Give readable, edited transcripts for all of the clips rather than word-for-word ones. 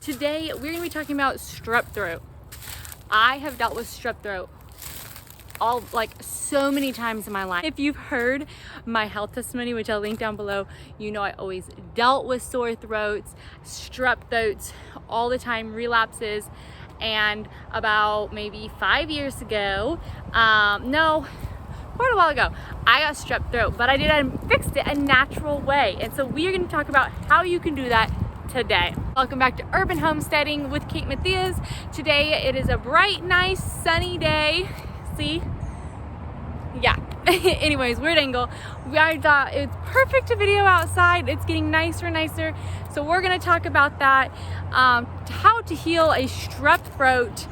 Today, we're gonna be talking about strep throat. I have dealt with strep throat so many times in my life. If you've heard my health testimony, which I'll link down below, you know I always dealt with sore throats, strep throats all the time, relapses. And about maybe 5 years ago, no, quite a while ago, I got strep throat, but I fixed it a natural way. And so we are gonna talk about how you can do that today. Welcome back to Urban Homesteading with Kate Matias. Today it is a bright, nice, sunny day. See? Yeah. Anyways, weird angle. I thought it's perfect to video outside. It's getting nicer and nicer. So we're gonna talk about that. How to heal a strep throat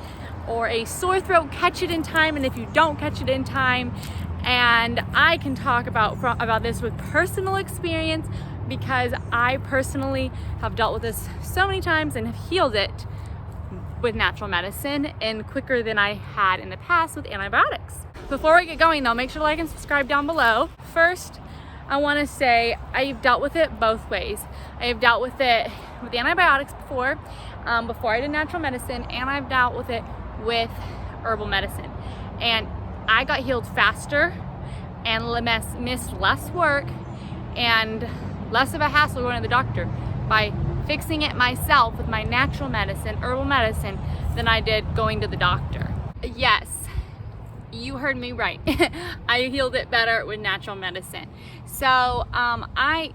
or a sore throat, catch it in time, and if you don't catch it in time. And I can talk about this with personal experience, because I personally have dealt with this so many times and have healed it with natural medicine and quicker than I had in the past with antibiotics. Before we get going though, make sure to like and subscribe down below. First, I wanna say I've dealt with it both ways. I have dealt with it with antibiotics before I did natural medicine, and I've dealt with it with herbal medicine. And I got healed faster and missed less work and less of a hassle going to the doctor by fixing it myself with my natural medicine, herbal medicine, than I did going to the doctor. Yes, you heard me right. I healed it better with natural medicine. So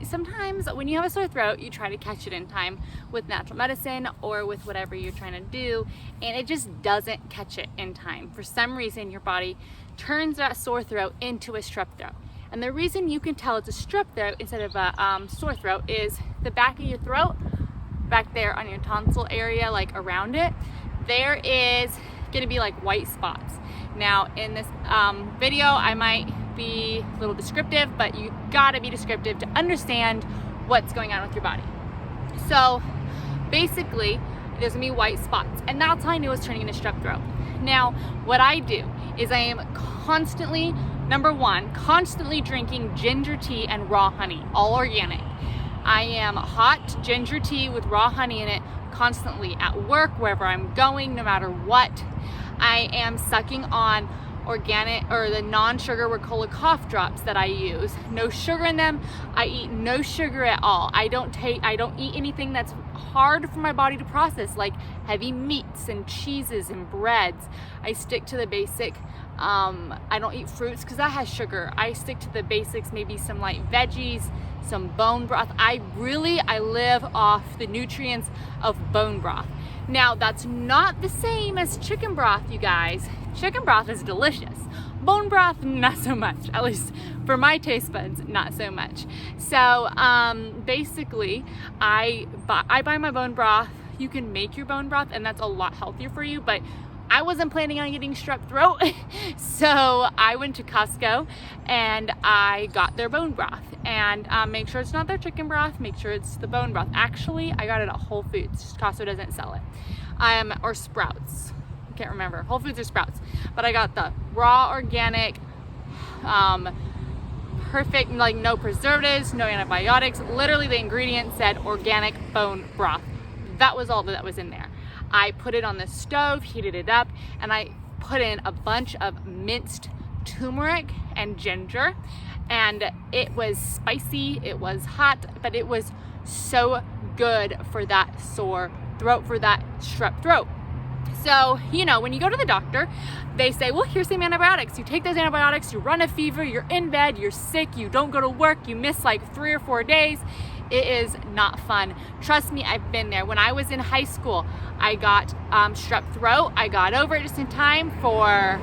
sometimes when you have a sore throat, you try to catch it in time with natural medicine or with whatever you're trying to do, and it just doesn't catch it in time. For some reason, your body turns that sore throat into a strep throat. And the reason you can tell it's a strep throat instead of a sore throat is the back of your throat, back there on your tonsil area, like around it, there is gonna be like white spots. Now in this video, I might be a little descriptive, but you gotta be descriptive to understand what's going on with your body. So basically, there's gonna be white spots, and that's how I knew it was turning into strep throat. Now, what I do is I am constantly drinking ginger tea and raw honey, all organic. I am hot ginger tea with raw honey in it constantly at work, wherever I'm going, no matter what. I am sucking on organic or the non-sugar Ricola cough drops that I use. No sugar in them. I eat no sugar at all. I don't eat anything that's hard for my body to process, like heavy meats and cheeses and breads. I stick to the basic. I don't eat fruits because that has sugar. I stick to the basics, maybe some light veggies, some bone broth. I live off the nutrients of bone broth. Now, that's not the same as chicken broth, you guys. Chicken broth is delicious. Bone broth, not so much. At least for my taste buds, not so much. So basically, I buy my bone broth. You can make your bone broth, and that's a lot healthier for you, but I wasn't planning on getting strep throat. So I went to Costco and I got their bone broth, and make sure it's not their chicken broth, make sure it's the bone broth. Actually, I got it at Whole Foods. Costco doesn't sell it. Or Sprouts. I can't remember. Whole Foods or Sprouts. But I got the raw, organic, perfect, like no preservatives, no antibiotics. Literally the ingredient said organic bone broth. That was all that was in there. I put it on the stove, heated it up, and I put in a bunch of minced turmeric and ginger, and it was spicy, it was hot, but it was so good for that sore throat, for that strep throat. So, you know, when you go to the doctor, they say, well, here's some antibiotics. You take those antibiotics, you run a fever, you're in bed, you're sick, you don't go to work, you miss like 3 or 4 days. It is not fun. Trust me, I've been there. When I was in high school, I got strep throat. I got over it just in time for, I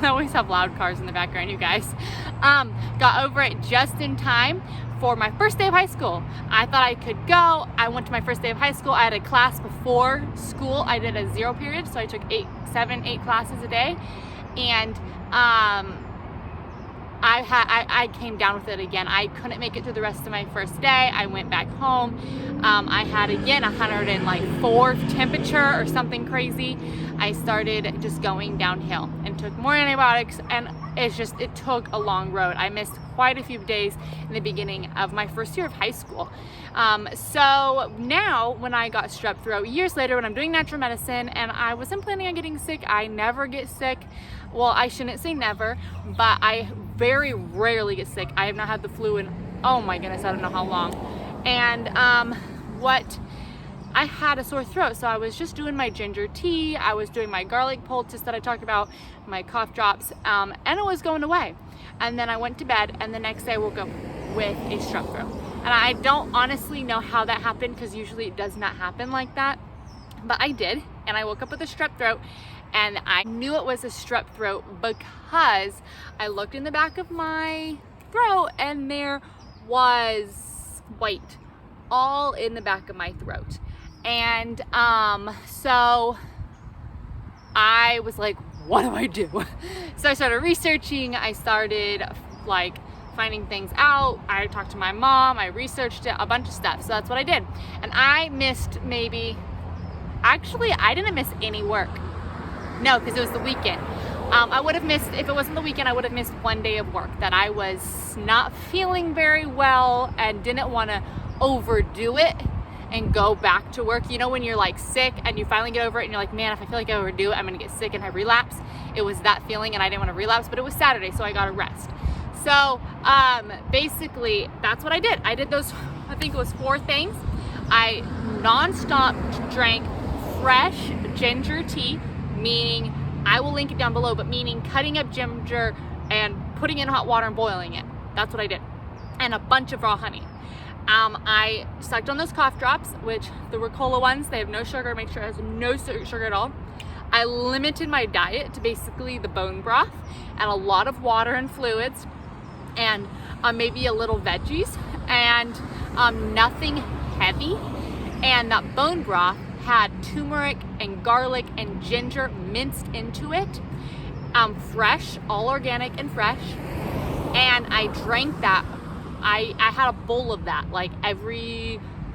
always have loud cars in the background, you guys. Got over it just in time for my first day of high school. I thought I could go. I went to my first day of high school. I had a class before school. I did a 0 period, so I took 8 classes a day. And I came down with it again. I couldn't make it through the rest of my first day. I went back home. I had again 104 temperature or something crazy. I started just going downhill. In took more antibiotics, and it took a long road. I missed quite a few days in the beginning of my first year of high school. So now when I got strep throat years later, when I'm doing natural medicine and I wasn't planning on getting sick, I never get sick. Well, I shouldn't say never, but I very rarely get sick. I have not had the flu in, oh my goodness, I don't know how long. And I had a sore throat, so I was just doing my ginger tea, I was doing my garlic poultice that I talked about, my cough drops, and it was going away. And then I went to bed, and the next day I woke up with a strep throat. And I don't honestly know how that happened, because usually it does not happen like that, but I did. And I woke up with a strep throat, and I knew it was a strep throat because I looked in the back of my throat and there was white all in the back of my throat. And so I was like, what do I do? So I started researching. I started like finding things out. I talked to my mom, I researched it, a bunch of stuff. So that's what I did. And I missed I didn't miss any work. No, because it was the weekend. I would have missed, if it wasn't the weekend, I would have missed one day of work that I was not feeling very well and didn't want to overdo it and go back to work. You know, when you're like sick and you finally get over it and you're like, man, if I feel like I overdo it, I'm gonna get sick and have relapse. It was that feeling, and I didn't want to relapse, but it was Saturday, so I got a rest. So basically that's what I did. I did those, I think it was 4 things. I nonstop drank fresh ginger tea, meaning, I will link it down below, but meaning cutting up ginger and putting it in hot water and boiling it. That's what I did. And a bunch of raw honey. I sucked on those cough drops, which the Ricola ones, they have no sugar, make sure it has no sugar at all. I limited my diet to basically the bone broth and a lot of water and fluids, and maybe a little veggies, and nothing heavy. And that bone broth had turmeric and garlic and ginger minced into it, fresh, all organic and fresh. And I drank that. I had a bowl of that like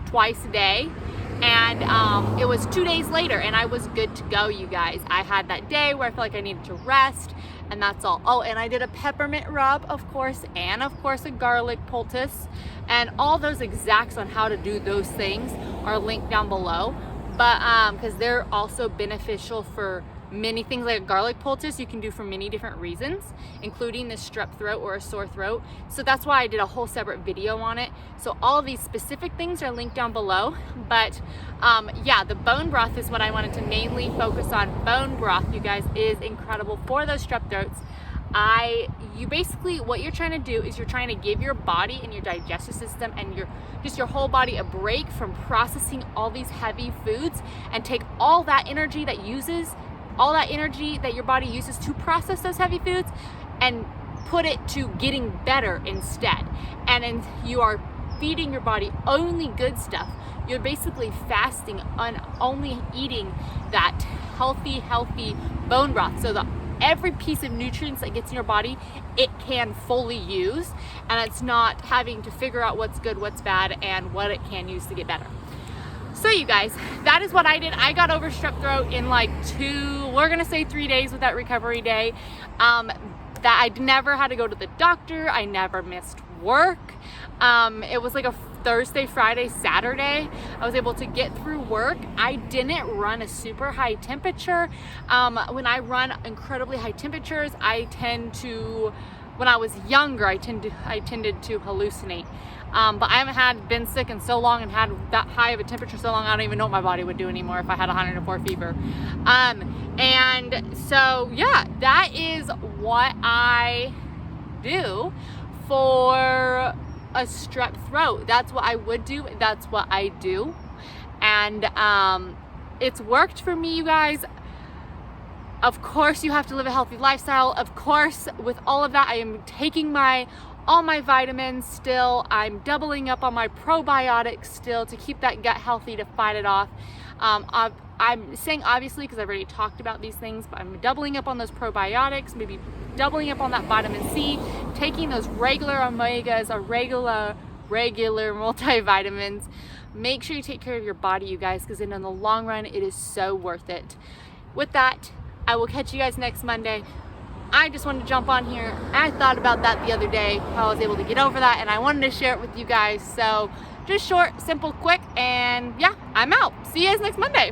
twice a day, and it was 2 days later and I was good to go, you guys. I had that day where I felt like I needed to rest, and that's all. Oh, and I did a peppermint rub, of course, and of course a garlic poultice, and all those exacts on how to do those things are linked down below. But because they're also beneficial for many things. Like a garlic poultice you can do for many different reasons, including the strep throat or a sore throat. So that's why I did a whole separate video on it. So all of these specific things are linked down below. But yeah, the bone broth is what I wanted to mainly focus on. Bone broth, you guys, is incredible for those strep throats. You basically, what you're trying to do is you're trying to give your body and your digestive system and your whole body a break from processing all these heavy foods, and take all that energy that your body uses to process those heavy foods and put it to getting better instead. And you are feeding your body only good stuff. You're basically fasting on only eating that healthy bone broth, so that every piece of nutrients that gets in your body, it can fully use, and it's not having to figure out what's good, what's bad, and what it can use to get better. So you guys, that is what I did. I got over strep throat in like 3 days with that recovery day. That I never had to go to the doctor. I never missed work. It was like a Thursday, Friday, Saturday. I was able to get through work. I didn't run a super high temperature. When I run incredibly high temperatures, when I was younger, I tended to hallucinate. But I haven't been sick in so long and had that high of a temperature so long, I don't even know what my body would do anymore if I had 104 fever. And so yeah, that is what I do for a strep throat. That's what I would do. That's what I do. And it's worked for me, you guys. Of course, you have to live a healthy lifestyle. Of course, with all of that, I am taking all my vitamins still. I'm doubling up on my probiotics still to keep that gut healthy, to fight it off. I'm saying obviously because I've already talked about these things, but I'm doubling up on those probiotics, maybe doubling up on that vitamin C, taking those regular omegas or regular multivitamins. Make sure you take care of your body, you guys, because in the long run, it is so worth it. With that, I will catch you guys next Monday. I just wanted to jump on here. I thought about that the other day, how I was able to get over that, and I wanted to share it with you guys. So just short, simple, quick, and yeah, I'm out. See you guys next Monday.